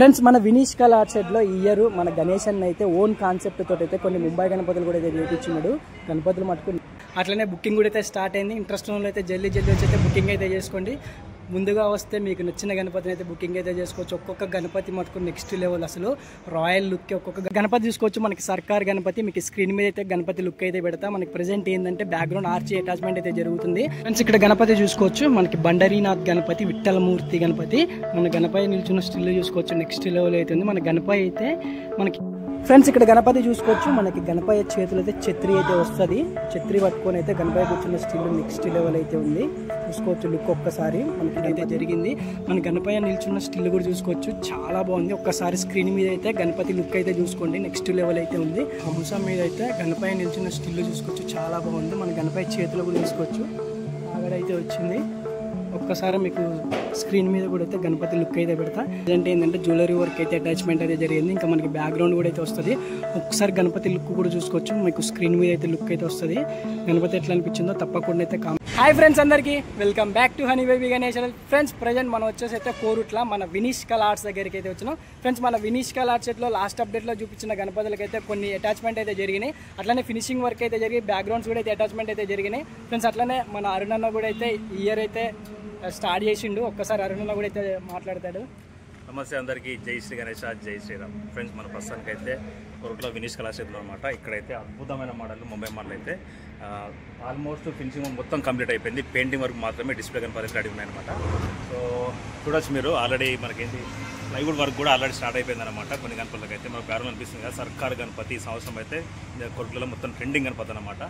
Friends మన వినీష్ కళ art set లో ఈ ఇయర్ మన గణేష్ అన్న అయితే ఓన్ కాన్సెప్ట్ తోటి అయితే కొన్ని ముంబై గణపతులు కూడా అయితే చేయించున్నాడు. గణపతులు మటుకు అట్లనే బుకింగ్ కూడా అయితే స్టార్ట్ అయింది. ఇంట్రెస్ట్ ఉన్న అయితే జల్దీ వచ్చి అయితే బుకింగ్ అయితే చేసుకోండి. ముందుగా వస్తే మీకు నచ్చిన గణపతిని అయితే బుకింగ్ అయితే చేసుకోవచ్చు. ఒక్కొక్క గణపతి మటుకు నెక్స్ట్ లెవెల్, అసలు రాయల్ లుక్. ఒక్కొక్క గణపతి చూసుకోవచ్చు. మనకి సర్కార్ గణపతి మీకు స్క్రీన్ మీద అయితే గణపతి లుక్ అయితే పెడతా. మనకి ప్రెజెంట్ ఏంటంటే బ్యాక్గ్రౌండ్ ఆర్చి అటాచ్మెంట్ అయితే జరుగుతుంది. ఫ్రెండ్స్ ఇక్కడ గణపతి చూసుకోవచ్చు. మనకి బండరీనాథ్ గణపతి, విఠలమూర్తి గణపతి. మన గణపతి నిల్చున్న స్టిల్ చూసుకోవచ్చు. నెక్స్ట్ లెవెల్ అయితే ఉంది. మన గణపతి అయితే మనకి ఫ్రెండ్స్ ఇక్కడ గణపతి చూసుకోవచ్చు. మనకి గణపతి చేతులు అయితే ఛత్రి అయితే వస్తుంది. ఛత్రి పట్టుకొని అయితే గణపతి కూర్చున్న స్టిల్ నెక్స్ట్ లెవెల్ అయితే ఉంది. చూసుకోవచ్చు లుక్ ఒక్కసారి మనకి అయితే జరిగింది. మన గణపతి నిల్చున్న స్టిల్ కూడా చూసుకోవచ్చు. చాలా బాగుంది. ఒక్కసారి స్క్రీన్ మీద అయితే గణపతి లుక్ అయితే చూసుకోండి. నెక్స్ట్ లెవెల్ అయితే ఉంది. హంస మీద అయితే గణపతి నిల్చున్న స్టిల్ చూసుకోవచ్చు. చాలా బాగుంది. మన గణపతి చేతులు కూడా చూసుకోవచ్చు. ఆగడైతే వచ్చింది. ఒక్కసారి మీకు స్క్రీన్ మీద కూడా అయితే గణపతి లుక్ అయితే పెడతా. ఇదంటే ఏంటంటే జ్యువెలరీ వర్క్ అయితే అటాచ్మెంట్ అయితే జరిగింది. ఇంకా మనకి బ్యాక్గ్రౌండ్ కూడా అయితే వస్తుంది. ఒకసారి గణపతి లుక్ కూడా చూసుకోవచ్చు. మీకు స్క్రీన్ మీద అయితే లుక్ అయితే వస్తుంది. గణపతి ఎట్లా అనిపించిందో తప్పకుండా అయితే హాయ్ ఫ్రెండ్స్, అందరికీ welcome back to honey baby Ganesh. Friends present మనం వచ్చేసి అయితే కోరుట్ల మన వినీష్ కళ ఆర్ట్స్ దగ్గరికి అయితే వచ్చినాం. ఫ్రెండ్స్ మన వినీష్ కళ ఆర్ట్స్ సెట్లో లాస్ట్ అప్డేట్లో చూపించిన గణపతులకి అయితే కొన్ని అటాచ్మెంట్ అయితే జరిగినాయి. అట్లనే ఫినిషింగ్ వర్క్ అయితే జరిగి బ్యాక్గ్రౌండ్స్ కూడా అయితే అటాచ్మెంట్ అయితే జరిగినాయి. ఫ్రెండ్స్ అట్లనే మన అరుణన్న కూడా అయితే ఇయర్ అయితే స్టార్ట్ చేసిండు. ఒక్కసారి అరుణన్న కూడా అయితే మాట్లాడతాడు. నమస్తే అందరికీ, జై శ్రీ గణేష్, జై శ్రీరామ్. ఫ్రెండ్స్ మన ప్రస్తుతానికి అయితే కోరుట్ల వినీష్ కళాక్షేత్రం అనమాట. ఇక్కడైతే అద్భుతమైన మోడల్, ముంబై మోడల్ అయితే ఆల్మోస్ట్ ఫినిషింగ్ మొత్తం కంప్లీట్ అయిపోయింది. పెయింటింగ్ వర్క్ మాత్రమే డిస్ప్లే గణపతి రెడీ ఉన్నాయన్నమాట. సో చూడొచ్చు మీరు, ఆల్రెడీ మనకేంటి ప్లైవుడ్ వర్క్ కూడా ఆల్రెడీ స్టార్ట్ అయిపోయింది అనమాట. కొన్ని గణపతులకు అయితే మనకు గౌరవం అనిపిస్తుంది కదా. సర్కార్ గణపతి ఈ సంవత్సరం అయితే కోరుట్లలో మొత్తం ట్రెండింగ్ గణపతి అనమాట.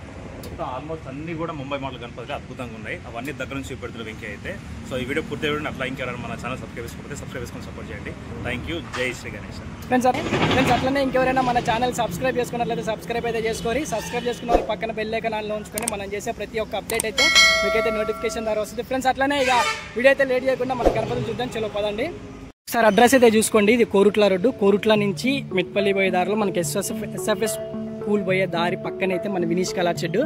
మొత్తం ఆల్మోస్ట్ అన్నీ కూడా ముంబై మోడల్ గణపతులు అద్భుతంగా ఉన్నాయి. అవన్నీ దగ్గర నుంచి చూపెడుతున్నారు వెంకీ అయితే. సో ఈ వీడియో పూర్తి వీడియో అట్లా ఇంకెవరైనా మన ఛానల్ సబ్స్క్రైబ్ చేసుకొని సపోర్ట్ చేయండి. Thank you. జై శ్రీ గణేష్. ఫ్రెండ్స్ అట్లనే ఇంకెవరైనా మన ఛానల్ సబ్స్క్రైబ్ చేసుకున్నట్లయితే సబ్స్క్రైబ్ అయితే చేసుకోరి. సబ్స్క్రైబ్ చేసుకున్న వాళ్ళు పక్కన బెల్ ఐకాన్ ఉంచుకొని మనం చేసే ప్రతి ఒక్క అప్డేట్ అయితే మీకైతే నోటిఫికేషన్ ద్వారా వస్తుంది. ఫ్రెండ్స్ అట్లనే ఇక వీడియో అయితే లేట్ చేయకుండా మన గణపతిని చూద్దాం. చలో పదండి. సార్ అడ్రస్ అయితే చూసుకోండి. ఇది కోరుట్ల రోడ్డు. కోరుట్ల నుంచి మెట్పల్లి పోయే దారిలో మనకి ఎస్ఎఫ్ఎస్ స్కూల్ పోయే దారి పక్కన అయితే మన వినీష్ కళా షెడ్.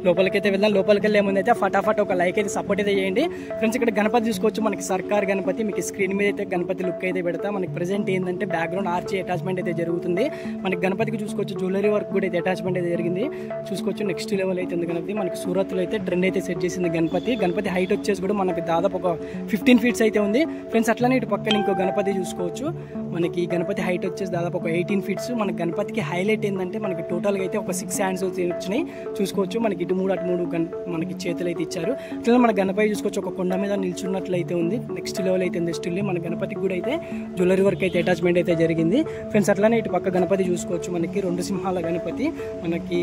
లోపలికైతే వెళ్దాం. లోపలికి వెళ్ళే ముందు అయితే ఫటాఫట్ ఒక లైక్ అయితే సపోర్ట్ అయితే చేయండి. ఫ్రెండ్స్ ఇక్కడ గణపతి చూసుకోవచ్చు. మనకి సర్కార్ గణపతి మీకు స్క్రీన్ మీద అయితే గణపతి లుక్ అయితే పెడతా. మనకి ప్రెజెంట్ ఏంటంటే బ్యాక్గ్రౌండ్ ఆర్చి అటాచ్మెంట్ అయితే జరుగుతుంది. మనకి గణపతికి చూసుకోవచ్చు జ్యువెలరీ వర్క్ కూడా అయితే అటాచ్మెంట్ అయితే జరిగింది. చూసుకోవచ్చు నెక్స్ట్ లెవెల్ అయితే ఉంది గణపతి. మనకి సూరత్లో అయితే ట్రెండ్ అయితే సెట్ చేసింది గణపతి హైట్ వచ్చేసి కూడా మనకి దాదాపు ఒక 15 ఫీట్స్ అయితే ఉంది. ఫ్రెండ్స్ అట్లనే ఇటు పక్కన ఇంకో గణపతి చూసుకోవచ్చు. మనకి గణపతి హైట్ వచ్చేసి దాదాపు ఒక 18 ఫీట్స్. మన గణపతికి హైలైట్ ఏంటంటే మనకి టోటల్గా అయితే ఒక 6 హ్యాండ్స్ వచ్చినాయి. చూసుకోవచ్చు మనకి ఇటు 3 అటు 3 మనకి చేతులు అయితే ఇచ్చారు. అట్లా మన గణపతి చూసుకోవచ్చు. ఒక కొండ మీద నిల్చున్నట్లయితే ఉంది. నెక్స్ట్ లెవెల్ అయితే ఉంది. స్టిల్ మన గణపతికి కూడా అయితే జ్యువెలరీ వర్క్ అయితే అటాచ్మెంట్ అయితే జరిగింది. ఫ్రెండ్స్ అట్లానే ఇటు పక్క గణపతి చూసుకోవచ్చు. మనకి 2 సింహాల గణపతి. మనకి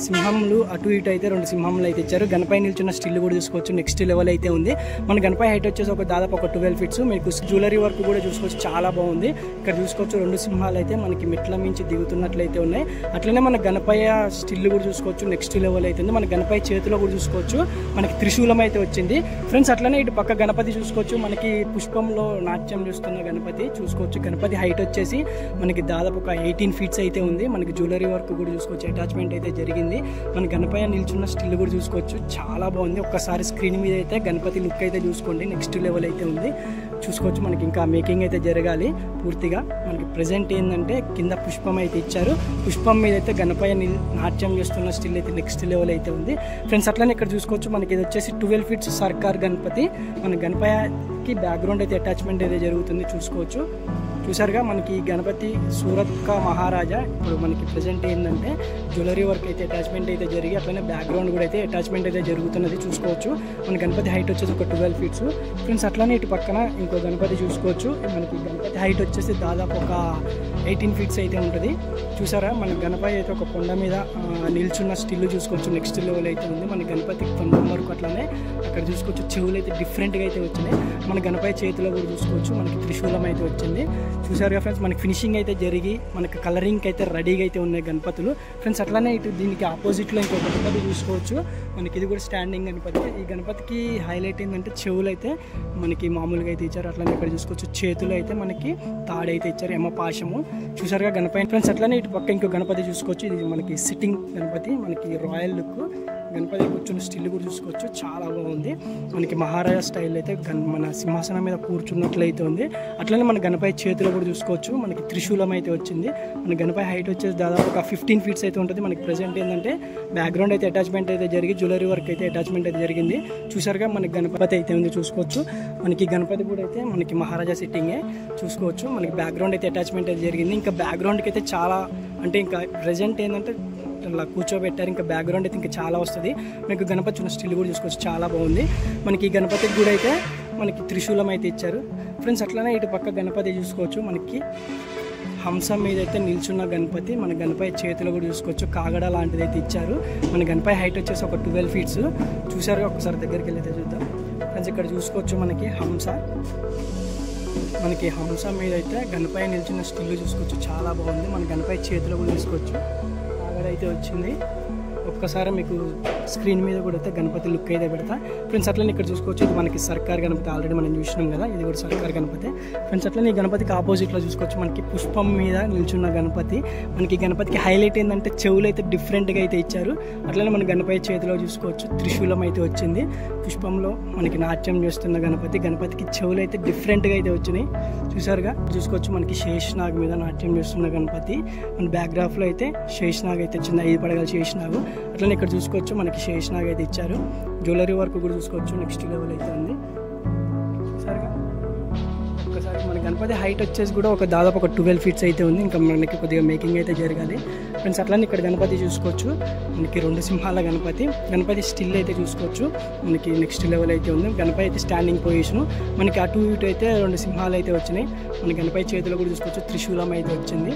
సింహంలు అటు ఇటు అయితే 2 సింహంలు అయితే ఇచ్చారు. గణపతి నిల్చున్న స్టిల్ కూడా చూసుకోవచ్చు. నెక్స్ట్ లెవెల్ అయితే ఉంది. మన గణపతి హైట్ వచ్చేసి ఒక దాదాపు ఒక 12 ఫీట్స్. మీకు జ్యువెలరీ వర్క్ కూడా చూసుకోవచ్చు. చాలా బాగుంది. ఇక్కడ చూసుకోవచ్చు 2 సింహాలు అయితే మనకి మెట్ల మించి దిగుతున్నట్లయితే ఉన్నాయి. అట్లనే మన గణపతి స్టిల్ కూడా చూసుకోవచ్చు. నెక్స్ట్ లెవెల్ అవుతుంది. మన గణపతి చేతిలో కూడా చూసుకోవచ్చు. మనకి త్రిశూలం అయితే వచ్చింది. ఫ్రెండ్స్ అట్లనే ఇటు పక్క గణపతి చూసుకోవచ్చు. మనకి పుష్పంలో నాట్యం చూస్తున్న గణపతి చూసుకోవచ్చు. గణపతి హైట్ వచ్చేసి మనకి దాదాపు ఒక 18 ఫీట్స్ అయితే ఉంది. మనకి జ్యువెలరీ వర్క్ కూడా చూసుకోవచ్చు. అటాచ్మెంట్ అయితే జరిగింది. మన గణపతి నిల్చున్న స్టిల్ కూడా చూసుకోవచ్చు. చాలా బాగుంది. ఒక్కసారి స్క్రీన్ మీద అయితే గణపతి లుక్ అయితే చూసుకోండి. నెక్స్ట్ లెవెల్ అయితే ఉంది. చూసుకోవచ్చు. మనకి ఇంకా మేకింగ్ అయితే జరగాలి పూర్తిగా. మనకి ప్రెజెంట్ ఏంటంటే కింద పుష్పం అయితే ఇచ్చారు. పుష్పం మీద అయితే గణపతి నాట్యం చేస్తున్న స్టిల్ అయితే నెక్స్ట్ లెవెల్ అయితే ఉంది. ఫ్రెండ్స్ అట్లనే ఇక్కడ చూసుకోవచ్చు. మనకి ఇది వచ్చేసి 12 ఫీట్స్ సర్కార్ గణపతి. మన గణపతికి బ్యాక్గ్రౌండ్ అయితే అటాచ్మెంట్ అయితే జరుగుతుంది. చూసుకోవచ్చు. చూసారుగా మనకి గణపతి సూరత్ కా మహారాజా. ఇప్పుడు మనకి ప్రెజెంట్ ఏంటంటే జ్యువెలరీ వర్క్ అయితే అటాచ్మెంట్ అయితే జరిగి అట్లనే బ్యాక్గ్రౌండ్ కూడా అయితే అటాచ్మెంట్ అయితే జరుగుతున్నది. చూసుకోవచ్చు. మన గణపతి హైట్ వచ్చేసి ఒక 12 ఫీట్స్. ఫ్రెండ్స్ అట్లనే ఇటు పక్కన ఇంకో గణపతి చూసుకోవచ్చు. మనకి గణపతి హైట్ వచ్చేసి దాదాపు ఒక 18 ఫీట్స్ అయితే ఉంటుంది. చూసారా మన గణపతి అయితే ఒక కొండ మీద నిల్చున్న స్టిల్ చూసుకోవచ్చు. నెక్స్ట్ లెవెల్ అయితే ఉంది. మన గణపతికి కొండ వరకు అట్లనే అక్కడ చూసుకోవచ్చు. చెవులు అయితే డిఫరెంట్గా అయితే వచ్చినాయి. మన గణపతి చేతిలో కూడా చూసుకోవచ్చు. మనకి త్రిశూలం అయితే వచ్చింది. చూసారుగా ఫ్రెండ్స్ మనకి ఫినిషింగ్ అయితే జరిగి మనకి కలరింగ్ అయితే రెడీగా అయితే ఉన్నాయి గణపతులు. ఫ్రెండ్స్ అట్లానే ఇటు దీనికి ఆపోజిట్లో ఇంకో గణపతి చూసుకోవచ్చు. మనకి ఇది కూడా స్టాండింగ్ గణపతి. ఈ గణపతికి హైలైట్ ఏంటంటే చెవులు అయితే మనకి మామూలుగా అయితే ఇచ్చారు. అట్లనే ఇక్కడ చూసుకోవచ్చు. చేతులు అయితే మనకి తాడైతే ఇచ్చారు, యమపాశము. చూసారుగా గణపతి. ఫ్రెండ్స్ అట్లనే ఇటు పక్క ఇంకో గణపతి చూసుకోవచ్చు. ఇది మనకి సిట్టింగ్ గణపతి. మనకి రాయల్ లుక్ గణపతి కూర్చున్న స్టిల్ కూడా చూసుకోవచ్చు, చాలా బాగుంది. మనకి మహారాజా స్టైల్ అయితే మన సింహాసనం మీద కూర్చున్నట్లయితే ఉంది. అట్లనే మన గణపతి చేతిలో కూడా చూసుకోవచ్చు, మనకి త్రిశూలం అయితే వచ్చింది. మన గణపతి హైట్ వచ్చేసి దాదాపు ఒక 15 ఫీట్స్ అయితే ఉంటుంది. మనకి ప్రెజెంట్ ఏంటంటే బ్యాక్గ్రౌండ్ అయితే అటాచ్మెంట్ అయితే జరిగి జ్యువెలరీ వర్క్ అయితే అటాచ్మెంట్ అయితే జరిగింది. చూసారుగా మనకి గణపతి అయితే ఉంది చూసుకోవచ్చు. మనకి గణపతి కూడా అయితే మనకి మహారాజా సిట్టింగే చూసుకోవచ్చు. మనకి బ్యాక్గ్రౌండ్ అయితే అటాచ్మెంట్ అయితే జరిగింది. ఇంకా బ్యాక్గ్రౌండ్కి అయితే చాలా అంటే ఇంకా ప్రెజెంట్ ఏంటంటే అలా కూర్చోబెట్టారు. ఇంకా బ్యాక్గ్రౌండ్ అయితే ఇంకా చాలా వస్తుంది. మీకు గణపతి చిన్న స్టిల్ కూడా చూసుకోవచ్చు, చాలా బాగుంది. మనకి ఈ గణపతికి కూడా అయితే మనకి త్రిశూలం అయితే ఇచ్చారు ఫ్రెండ్స్. అట్లనే ఇటు పక్క గణపతి చూసుకోవచ్చు, మనకి హంస మీద అయితే నిల్చున్న గణపతి. మన గణపతి చేతిలో కూడా చూసుకోవచ్చు, కాగడ లాంటిది అయితే ఇచ్చారు. మన గణపతి హైట్ వచ్చేసి ఒక 12 ఫీట్స్. చూసారు, ఒకసారి దగ్గరికి వెళ్ళి అయితే చూద్దాం ఫ్రెండ్స్. ఇక్కడ చూసుకోవచ్చు మనకి హంస, మనకి హంస మీద అయితే గణపతి నిల్చున్న స్టిల్ చూసుకోవచ్చు, చాలా బాగుంది. మన గణపతి చేతిలో కూడా చూసుకోవచ్చు, కాగడ అయితే వచ్చింది. ఒక్కసారి మీకు స్క్రీన్ మీద కూడా అయితే గణపతి లుక్ అయితే పెడతా ఫ్రెండ్స్. అట్లనే ఇక్కడ చూసుకోవచ్చు, ఇది మనకి సర్కార్ గణపతి ఆల్రెడీ మనం చూసినాం కదా, ఇది కూడా సర్కార్ గణపతి ఫ్రెండ్స్. అట్లనే ఈ గణపతికి ఆపోజిట్లో చూసుకోవచ్చు, మనకి పుష్పం మీద నిల్చున్న గణపతి. మనకి గణపతికి హైలైట్ ఏంటంటే చెవులు అయితే డిఫరెంట్గా అయితే ఇచ్చారు. అట్లనే మన గణపతి చేతిలో చూసుకోవచ్చు, త్రిశూలం అయితే వచ్చింది. పుష్పంలో మనకి నాట్యం చేస్తున్న గణపతి. గణపతికి చెవులు అయితే డిఫరెంట్గా అయితే వచ్చినాయి, చూసారుగా. చూసుకోవచ్చు మనకి శేషనాగ్ మీద నాట్యం చేస్తున్న గణపతి. మన బ్యాక్గ్రాఫ్లో అయితే శేషనాగ్ అయితే వచ్చింది, 5 పడగల శేషనాగు. అట్లనే ఇక్కడ చూసుకోవచ్చు మనకి శేషనాగ్ అయితే ఇచ్చారు. జ్యువెలరీ వర్క్ కూడా చూసుకోవచ్చు, నెక్స్ట్ లెవెల్ అయితే ఉంది. సరిగా ఒకసారి మన గణపతి హైట్ వచ్చేసి కూడా ఒక దాదాపు ఒక 12 ఫీట్స్ అయితే ఉంది. ఇంకా మనకి కొద్దిగా మేకింగ్ అయితే జరగాలి ఫ్రెండ్స్. అట్లనే ఇక్కడ గణపతి చూసుకోవచ్చు, మనకి 2 సింహాల గణపతి. గణపతి స్టిల్ అయితే చూసుకోవచ్చు, మనకి నెక్స్ట్ లెవెల్ అయితే ఉంది. గణపతి అయితే స్టాండింగ్ పొజిషను. మనకి అటు ఇటు అయితే 2 సింహాలు అయితే వచ్చినాయి. మన గణపతి చేతిలో కూడా చూసుకోవచ్చు, త్రిశూలం అయితే వచ్చింది.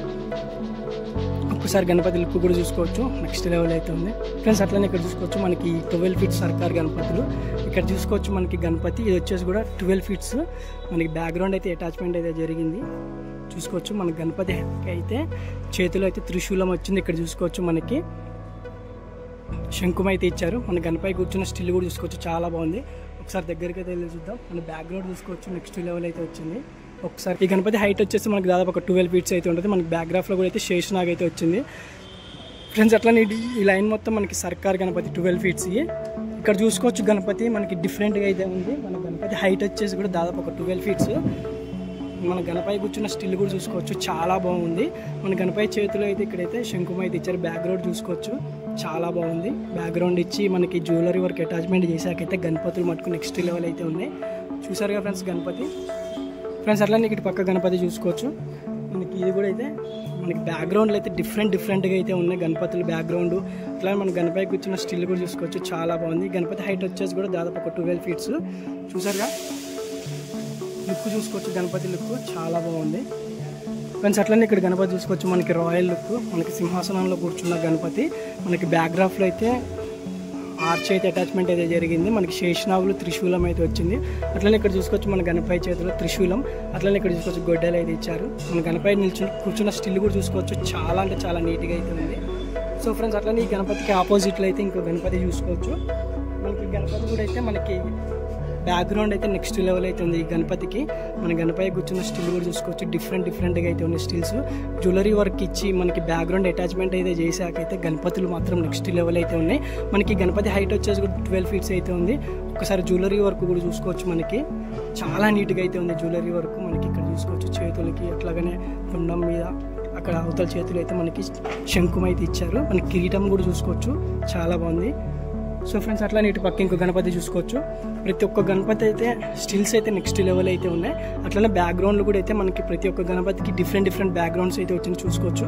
ఒక్కసారి గణపతి లుక్ కూడా చూసుకోవచ్చు, నెక్స్ట్ లెవెల్ అయితే ఉంది ఫ్రెండ్స్. అట్లనే ఇక్కడ చూసుకోవచ్చు మనకి 12 ఫీట్స్ సర్కార్ గణపతులు. ఇక్కడ చూసుకోవచ్చు మనకి గణపతి, ఇది వచ్చేసి కూడా 12 ఫీట్స్. మనకి బ్యాక్గ్రౌండ్ అయితే అటాచ్మెంట్ అయితే జరిగింది, చూసుకోవచ్చు. మన గణపతి అయితే చేతిలో అయితే త్రిశూలం వచ్చింది. ఇక్కడ చూసుకోవచ్చు మనకి శంకుం అయితే ఇచ్చారు. మన గణపతి కూర్చున్న స్టిల్ కూడా చూసుకోవచ్చు, చాలా బాగుంది. ఒకసారి దగ్గరికి అయితే వెళ్ళి చూద్దాం. మన బ్యాక్గ్రౌండ్ చూసుకోవచ్చు, నెక్స్ట్ లెవెల్ అయితే వచ్చింది. ఒకసారి ఈ గణపతి హైట్ వచ్చేసి మనకి దాదాపు ఒక 12 ఫీట్స్ అయితే ఉంటుంది. మనకి బ్యాక్గ్రాఫ్లో కూడా అయితే శేషనాగ్ అయితే వచ్చింది ఫ్రెండ్స్. అట్లనే ఈ లైన్ మొత్తం మనకి సర్కార్ గణపతి 12 ఫీట్స్. ఇక్కడ చూసుకోవచ్చు గణపతి మనకి డిఫరెంట్గా అయితే ఉంది. మన గణపతి హైట్ వచ్చేసి కూడా దాదాపు ఒక 12 ఫీట్స్. మన గణపతి కూర్చున్న స్టిల్ కూడా చూసుకోవచ్చు, చాలా బాగుంది. మన గణపతి చేతిలో అయితే ఇక్కడైతే శంకుం అయితే ఇచ్చారు. బ్యాక్గ్రౌండ్ చూసుకోవచ్చు, చాలా బాగుంది. బ్యాక్గ్రౌండ్ ఇచ్చి మనకి జ్యువెలరీ వర్క్ అటాచ్మెంట్ చేశాకైతే గణపతులు మటుకు నెక్స్ట్ లెవెల్ అయితే ఉన్నాయి, చూసారుగా ఫ్రెండ్స్ గణపతి ఫ్రెండ్స్. అట్లా ఇటు పక్క గణపతి చూసుకోవచ్చు, మనకి ఇది కూడా అయితే మనకి బ్యాక్గ్రౌండ్లో అయితే డిఫరెంట్గా అయితే ఉన్నాయి గణపతులు బ్యాక్గ్రౌండ్. అట్లా మన గణపతి కూర్చున్న స్టిల్ కూడా చూసుకోవచ్చు, చాలా బాగుంది. గణపతి హైట్ వచ్చేసి కూడా దాదాపు ఒక 12 ఫీట్స్. చూసారుగా లుక్ చూసుకోవచ్చు, గణపతి లుక్ చాలా బాగుంది ఫ్రెండ్స్. అట్లనే ఇక్కడ గణపతి చూసుకోవచ్చు, మనకి రాయల్ లుక్. మనకి సింహాసనంలో కూర్చున్న గణపతి. మనకి బ్యాక్గ్రాఫ్లో అయితే ఆర్చ్ అయితే అటాచ్మెంట్ అయితే జరిగింది. మనకి శేషనాగులు త్రిశూలం అయితే వచ్చింది. అట్లనే ఇక్కడ చూసుకోవచ్చు మన గణపతి చేతిలో త్రిశూలం. అట్లనే ఇక్కడ చూసుకోవచ్చు గొడ్డలు అయితే ఇచ్చారు. మన గణపతి కూర్చున్న స్టిల్ కూడా చూసుకోవచ్చు, చాలా అంటే చాలా నీట్గా అయితే ఉంది. సో ఫ్రెండ్స్ అట్లనే ఈ గణపతికి ఆపోజిట్లో అయితే ఇంకో గణపతి చూసుకోవచ్చు. మనకి గణపతి కూడా అయితే మనకి బ్యాక్గ్రౌండ్ అయితే నెక్స్ట్ లెవెల్ అయితే ఉంది. ఈ గణపతికి మన గణపతి కూర్చున్న స్టిల్ కూడా చూసుకోవచ్చు, డిఫరెంట్గా అయితే ఉన్నాయి స్టిల్స్. జ్యువెలరీ వర్క్ ఇచ్చి మనకి బ్యాక్గ్రౌండ్ అటాచ్మెంట్ అయితే చేసాకైతే గణపతులు మాత్రం నెక్స్ట్ లెవెల్ అయితే ఉన్నాయి. మనకి గణపతి హైట్ వచ్చేసి కూడా 12 ఫీట్స్ అయితే ఉంది. ఒకసారి జ్యువెలరీ వర్క్ కూడా చూసుకోవచ్చు, మనకి చాలా నీట్గా అయితే ఉంది జ్యువెలరీ వర్క్. మనకి ఇక్కడ చూసుకోవచ్చు చేతులకి, అట్లాగనే కుండం మీద అక్కడ అవతల చేతులు అయితే మనకి శంకుం అయితే ఇచ్చారు. మనకి కిరీటం కూడా చూసుకోవచ్చు, చాలా బాగుంది. సో ఫ్రెండ్స్ అట్లా ఇటు పక్క ఇంకో గణపతి చూసుకోవచ్చు. ప్రతి ఒక్క గణపతి అయితే స్టిల్స్ అయితే నెక్స్ట్ లెవెల్ అయితే ఉన్నాయి. అట్లనే బ్యాక్గ్రౌండ్లు కూడా అయితే మనకి ప్రతి ఒక్క గణపతికి డిఫరెంట్ బ్యాక్గ్రౌండ్స్ అయితే వచ్చింది చూసుకోవచ్చు.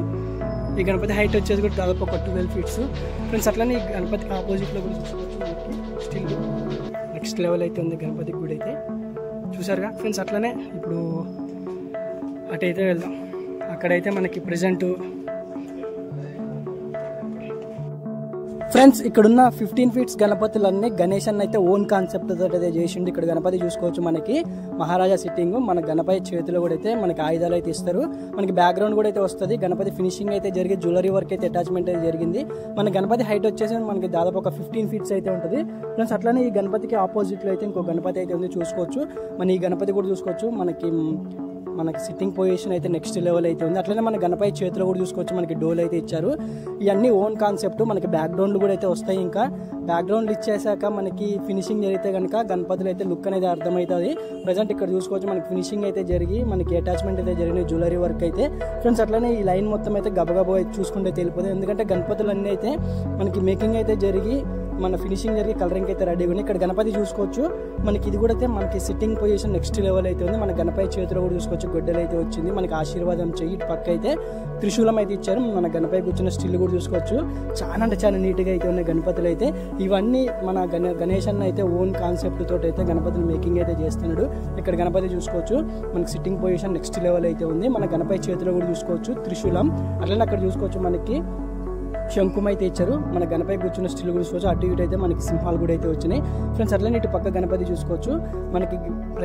ఈ గణపతి హైట్ వచ్చేసి కూడా దాదాపు ఒక 12 ఫీట్స్ ఫ్రెండ్స్. అట్లనే ఈ గణపతికి ఆపోజిట్లో కూడా చూసుకోవచ్చు, మనకి స్టిల్ నెక్స్ట్ లెవెల్ అయితే ఉంది గణపతికి కూడా అయితే, చూసారుగా ఫ్రెండ్స్. అట్లనే ఇప్పుడు అటైతే వెళ్దాం. అక్కడైతే మనకి ప్రజెంట్ ఫ్రెండ్స్ ఇక్కడున్న 15 ఫీట్స్ గణపతులన్నీ గణేష్ అన్న అయితే ఓన్ కాన్సెప్ట్ తోటి అయితే చేసిండు. ఇక్కడ గణపతి చూసుకోవచ్చు, మనకి మహారాజా సిట్టింగ్. మన గణపతి చేతిలో కూడా అయితే మనకి ఆయుధాలు అయితే ఇస్తారు. మనకి బ్యాక్గ్రౌండ్ కూడా అయితే వస్తుంది. గణపతి ఫినిషింగ్ అయితే జరిగి జ్యువెలరీ వర్క్ అయితే అటాచ్మెంట్ అయితే జరిగింది. మన గణపతి హైట్ వచ్చేసి మనకి దాదాపు ఒక 15 ఫీట్స్ అయితే ఉంటుంది ఫ్రెండ్స్. అట్లానే ఈ గణపతికి ఆపోజిట్లో అయితే ఇంకో గణపతి అయితే ఉంది చూసుకోవచ్చు. మన ఈ గణపతి కూడా చూసుకోవచ్చు, మనకి మనకి సిట్టింగ్ పొజిషన్ అయితే నెక్స్ట్ లెవెల్ అయితే ఉంది. అట్లనే మన గణపతి చేతిలో కూడా చూసుకోవచ్చు మనకి డోల్ అయితే ఇచ్చారు. ఇవన్నీ ఓన్ కాన్సెప్ట్. మనకి బ్యాక్గ్రౌండ్లు కూడా అయితే వస్తాయి. ఇంకా బ్యాక్గ్రౌండ్ ఇచ్చేసాక మనకి ఫినిషింగ్ జరిగితే కనుక గణపతులు అయితే లుక్ అనేది అర్థమవుతుంది. ప్రజెంట్ ఇక్కడ చూసుకోవచ్చు మనకి ఫినిషింగ్ అయితే జరిగి మనకి అటాచ్మెంట్ అయితే జరిగిన జ్యువెలరీ వర్క్ అయితే ఫ్రెండ్స్. అట్లనే ఈ లైన్ మొత్తం అయితే గబగబా అయితే చూసుకుంటే తెలిపోతుంది. ఎందుకంటే గణపతులు అన్నీ అయితే మనకి మేకింగ్ అయితే జరిగి మన ఫినిషింగ్ జరిగి కలరింగ్ అయితే రెడీగా ఉంది. ఇక్కడ గణపతి చూసుకోవచ్చు మనకి ఇది కూడా అయితే మనకి సిట్టింగ్ పొజిషన్ నెక్స్ట్ లెవెల్ అయితే ఉంది. మన గణపతి చేతిలో కూడా చూసుకోవచ్చు గొడ్డలు అయితే వచ్చింది. మనకి ఆశీర్వాదం చెయ్యి పక్క అయితే త్రిశూలం అయితే ఇచ్చారు. మన గణపతి కూర్చున్న స్టిల్ కూడా చూసుకోవచ్చు. చాలా అంటే చాలా నీట్గా అయితే ఉన్నాయి గణపతులు అయితే. ఇవన్నీ మన గణేష్ అన్న అయితే ఓన్ కాన్సెప్ట్ తోటి అయితే గణపతిని మేకింగ్ అయితే చేస్తున్నాడు. ఇక్కడ గణపతి చూసుకోవచ్చు మనకి సిట్టింగ్ పొజిషన్ నెక్స్ట్ లెవెల్ అయితే ఉంది. మన గణపతి చేతిలో కూడా చూసుకోవచ్చు త్రిశూలం. అట్లనే అక్కడ చూసుకోవచ్చు మనకి శంకుం అయితే ఇచ్చారు. మన గణపతి కూర్చున్న స్టిల్ కూడా చూసుకోవచ్చు. అటు ఇటు అయితే మనకి సింహాలు కూడా అయితే వచ్చినాయి ఫ్రెండ్స్. అట్లనే ఇటు పక్క గణపతి చూసుకోవచ్చు. మనకి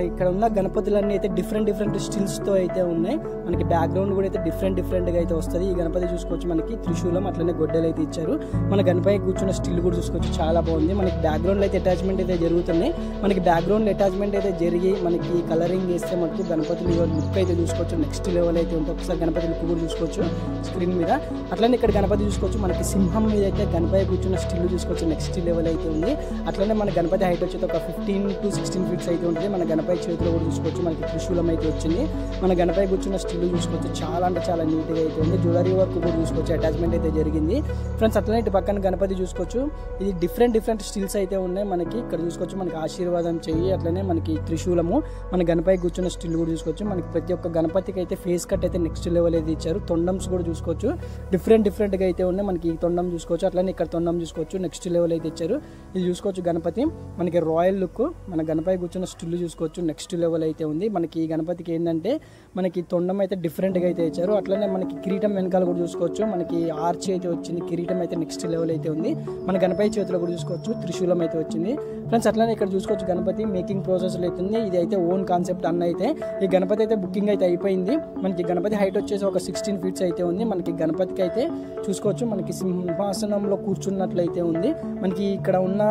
ఇక్కడ ఉన్న గణపతులన్నీ అయితే డిఫరెంట్ స్టిల్స్తో అయితే ఉన్నాయి. మనకి బ్యాక్గ్రౌండ్ కూడా అయితే డిఫరెంట్గా అయితే వస్తుంది. ఈ గణపతి చూసుకోవచ్చు మనకి త్రిశూలం అట్లనే గొడ్డలు అయితే ఇచ్చారు. మన గణపతి కూర్చున్న స్టిల్ కూడా చూసుకోవచ్చు చాలా బాగుంది. మనకి బ్యాక్గ్రౌండ్లో అయితే అటాచ్మెంట్ అయితే జరుగుతున్నాయి. మనకి బ్యాక్గ్రౌండ్ అటాచ్మెంట్ అయితే జరిగి మనకి కలరింగ్ చేస్తే మనకు గణపతులు లుక్ అయితే చూసుకోవచ్చు నెక్స్ట్ లెవెల్ అయితే ఉంటుంది. ఒకసారి గణపతి లుక్ కూడా చూసుకోవచ్చు స్క్రీన్ మీద. అట్లనే ఇక్కడ గణపతి చూసుకోవచ్చు మనకి సింహం మీద అయితే గణపతి కూర్చున్న స్టిల్ చూసుకోవచ్చు నెక్స్ట్ లెవెల్ అయితే ఉంది. అట్లనే మన గణపతి హైట్ వచ్చేది ఒక 15 to 16 feet అయితే ఉంటుంది. మన గణపతి చేతిలో కూడా చూసుకోవచ్చు మనకి త్రిశూలం అయితే వచ్చింది. మన గణపతి కూర్చున్న స్టిల్ చూసుకోవచ్చు చాలా అంటే చాలా నీట్గా అయితే ఉంది. జ్యువెలరీ వర్క్ కూడా చూసుకోవచ్చు అటాచ్మెంట్ అయితే జరిగింది ఫ్రెండ్స్. అట్లనే ఇటు పక్కన గణపతి చూసుకోవచ్చు. ఇది డిఫరెంట్ స్టిల్స్ అయితే ఉన్నాయి. మనకి ఇక్కడ చూసుకోవచ్చు మనకి ఆశీర్వాదం చెయ్యి అట్లనే మనకి త్రిశూలము. మన గణపతి కూర్చున్న స్టిల్ కూడా చూసుకోవచ్చు. మనకి ప్రతి ఒక్క గణపతికి అయితే ఫేస్ కట్ అయితే నెక్స్ట్ లెవెల్ అయితే ఇచ్చారు. తొండమ్స్ కూడా చూసుకోవచ్చు డిఫరెంట్గా అయితే ఉన్నాయి. మనకి తొండం చూసుకోవచ్చు అట్లనే ఇక్కడ తొండం చూసుకోవచ్చు నెక్స్ట్ లెవెల్ అయితే ఇచ్చారు. ఇది చూసుకోవచ్చు గణపతి మనకి రాయల్ లుక్. మన గణపతి కూర్చున్న స్టిల్ చూసుకోవచ్చు నెక్స్ట్ లెవెల్ అయితే ఉంది. మనకి ఈ గణపతికి ఏంటంటే మనకి తొండం అయితే డిఫరెంట్గా అయితే ఇచ్చారు. అట్లనే మనకి కిరీటం వెనకాల కూడా చూసుకోవచ్చు మనకి ఆర్చ్ అయితే వచ్చింది. కిరీటం అయితే నెక్స్ట్ లెవెల్ అయితే ఉంది. మన గణపతి చేతిలో కూడా చూసుకోవచ్చు త్రిశూలం అయితే వచ్చింది ఫ్రెండ్స్. అట్లనే ఇక్కడ చూసుకోవచ్చు గణపతి మేకింగ్ ప్రాసెస్లో అవుతుంది. ఇది అయితే ఓన్ కాన్సెప్ట్ అన్న అయితే. ఈ గణపతి అయితే బుకింగ్ అయితే అయిపోయింది. మనకి గణపతి హైట్ వచ్చేసి ఒక 16 feet అయితే ఉంది. మనకి గణపతికి అయితే చూసుకోవచ్చు మనకి సింహాసనంలో కూర్చున్నట్లయితే ఉంది. మనకి ఇక్కడ ఉన్న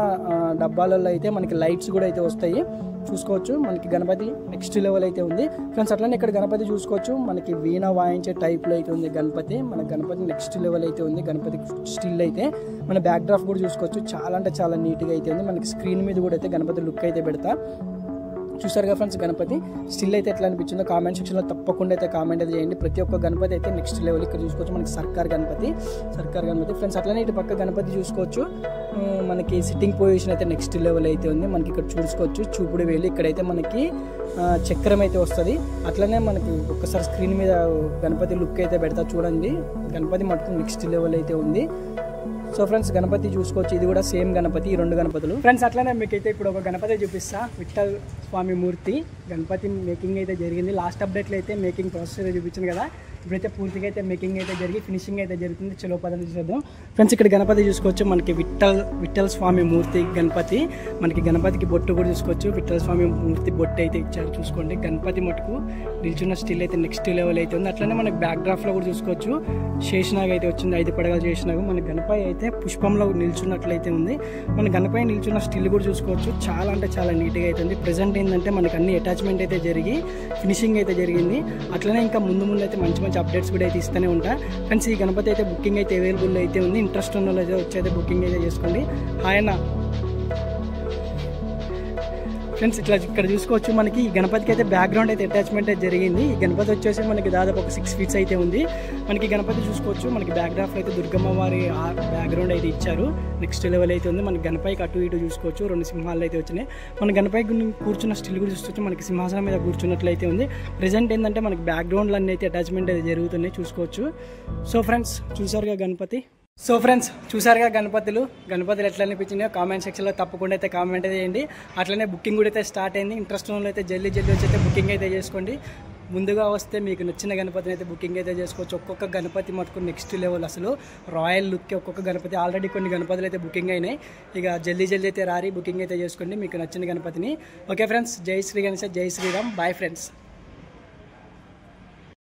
డబ్బాలలో అయితే మనకి లైట్స్ కూడా అయితే వస్తాయి చూసుకోవచ్చు. మనకి గణపతి నెక్స్ట్ లెవెల్ అయితే ఉంది ఫ్రెండ్స్. అట్లనే ఇక్కడ గణపతి చూసుకోవచ్చు మనకి వీణ వాయించే టైప్లో అయితే ఉంది గణపతి. మన గణపతి నెక్స్ట్ లెవెల్ అయితే ఉంది. గణపతి స్టిల్ అయితే మన బ్యాక్ డ్రాప్ కూడా చూసుకోవచ్చు చాలా అంటే చాలా నీట్గా అయితే ఉంది. మనకి స్క్రీన్ మీద కూడా అయితే గణపతి లుక్ అయితే పెడతా చూసారుగా ఫ్రెండ్స్. గణపతి స్టిల్ అయితే ఎట్లా అనిపించిందో కామెంట్ సెక్షన్లో తప్పకుండా అయితే కామెంట్ అయితే చేయండి. ప్రతి ఒక్క గణపతి అయితే నెక్స్ట్ లెవెల్. ఇక్కడ చూసుకోవచ్చు మనకి సర్కార్ గణపతి ఫ్రెండ్స్. అట్లనే ఇటు పక్క గణపతి చూసుకోవచ్చు మనకి సిట్టింగ్ పొజిషన్ అయితే నెక్స్ట్ లెవెల్ అయితే ఉంది. మనకి ఇక్కడ చూసుకోవచ్చు చూపుడు వేలు. ఇక్కడైతే మనకి చక్రం అయితే వస్తుంది. అట్లనే మనకి ఒక్కసారి స్క్రీన్ మీద గణపతి లుక్ అయితే పెడతా చూడండి. గణపతి మటుకు నెక్స్ట్ లెవెల్ అయితే ఉంది. సో ఫ్రెండ్స్ గణపతి చూసుకోవచ్చు. ఇది కూడా సేమ్ గణపతి, ఈ రెండు గణపతులు ఫ్రెండ్స్. అట్లనే మీకైతే ఇప్పుడు ఒక గణపతి చూపిస్తా. విఠల్ స్వామి మూర్తి గణపతి మేకింగ్ అయితే జరిగింది. లాస్ట్ అప్డేట్లో అయితే మేకింగ్ ప్రాసెస్ అయితే చూపించింది కదా. ఇప్పుడైతే పూర్తిగా అయితే మేకింగ్ అయితే జరిగి ఫినిషింగ్ అయితే జరుగుతుంది. చలో పదం చూసేద్దాం ఫ్రెండ్స్. ఇక్కడ గణపతి చూసుకోవచ్చు మనకి విఠల్ స్వామి మూర్తి గణపతి. మనకి గణపతికి బొట్టు కూడా చూసుకోవచ్చు. విఠల్ స్వామి మూర్తి బొట్టు అయితే ఇచ్చారు చూసుకోండి. గణపతి మటుకు నిల్చున్న స్టిల్ అయితే నెక్స్ట్ లెవెల్ అయితే ఉంది. అట్లనే మనకి బ్యాక్ డ్రాఫ్ట్లో కూడా చూసుకోవచ్చు శేషనాగ్ అయితే వచ్చింది. 5 పడగలు శేషనాగు. మన గణపతి అయితే పుష్పంలో నిల్చున్నట్లయితే ఉంది. మన గణపతి నిల్చున్న స్టిల్ కూడా చూసుకోవచ్చు చాలా అంటే చాలా నీట్గా అయితే ఉంది. ప్రెజెంట్ ఏంటంటే మనకి అన్ని అటాచ్మెంట్ అయితే జరిగి ఫినిషింగ్ అయితే జరిగింది. అట్లనే ఇంకా ముందు అయితే మంచి అప్డేట్స్ కూడా అయితే ఇస్తూనే ఉంటా ఫ్రెండ్స్. ఈ గణపతి అయితే బుకింగ్ అయితే అవైలబుల్ అయితే ఉంది. ఇంట్రెస్ట్ ఉన్న వాళ్ళు అయితే వచ్చి బుకింగ్ అయితే చేసుకోండి. ఆయన ఫ్రెండ్స్ ఇట్లా ఇక్కడ చూసుకోవచ్చు మనకి ఈ గణపతికి అయితే బ్యాక్గ్రౌండ్ అయితే అటాచ్మెంట్ అయితే జరిగింది. ఈ గణపతి వచ్చేసి మనకి దాదాపు ఒక 6 feet అయితే ఉంది. మనకి గణపతి చూసుకోవచ్చు మనకి బ్యాక్గ్రాఫ్ అయితే దుర్గమ్మ వారి బ్యాక్గ్రౌండ్ అయితే ఇచ్చారు. నెక్స్ట్ లెవెల్ అయితే ఉంది. మనకి గణపతికి అటు ఇటు చూసుకోవచ్చు 2 సింహాలు అయితే వచ్చినాయి. మన గణపతి కూర్చున్న స్టిల్ కూడా చూసుకోవచ్చు మనకి సింహాసనం మీద కూర్చున్నట్లయితే ఉంది. ప్రెజెంట్ ఏంటంటే మనకి బ్యాక్గ్రౌండ్లు అన్నీ అయితే అటాచ్మెంట్ అయితే జరుగుతున్నాయి చూసుకోవచ్చు. సో ఫ్రెండ్స్ చూసారుగా గణపతి. సో ఫ్రెండ్స్ చూసారుగా గణపతులు ఎట్లా అనిపించినాయో కామెంట్ సెక్షన్లో తప్పకుండా అయితే కామెంట్ అయితే చేయండి. అట్లనే బుకింగ్ కూడా అయితే స్టార్ట్ అయింది. ఇంట్రెస్ట్ ఉన్న అయితే జల్దీ వచ్చి అయితే బుకింగ్ అయితే చేసుకోండి. ముందుగా వస్తే మీకు నచ్చిన గణపతిని అయితే బుకింగ్ అయితే చేసుకోవచ్చు. ఒక్కొక్క గణపతి మటుకు నెక్స్ట్ లెవెల్ అసలు రాయల్ లుక్కి ఒక్కొక్క గణపతి. ఆల్రెడీ కొన్ని గణపతులు అయితే బుకింగ్ అయినాయి. ఇక జల్దీ అయితే రారి బుకింగ్ అయితే చేసుకోండి మీకు నచ్చిన గణపతిని. ఓకే ఫ్రెండ్స్, జై శ్రీ గణేశ, జై శ్రీరామ్, బాయ్ ఫ్రెండ్స్.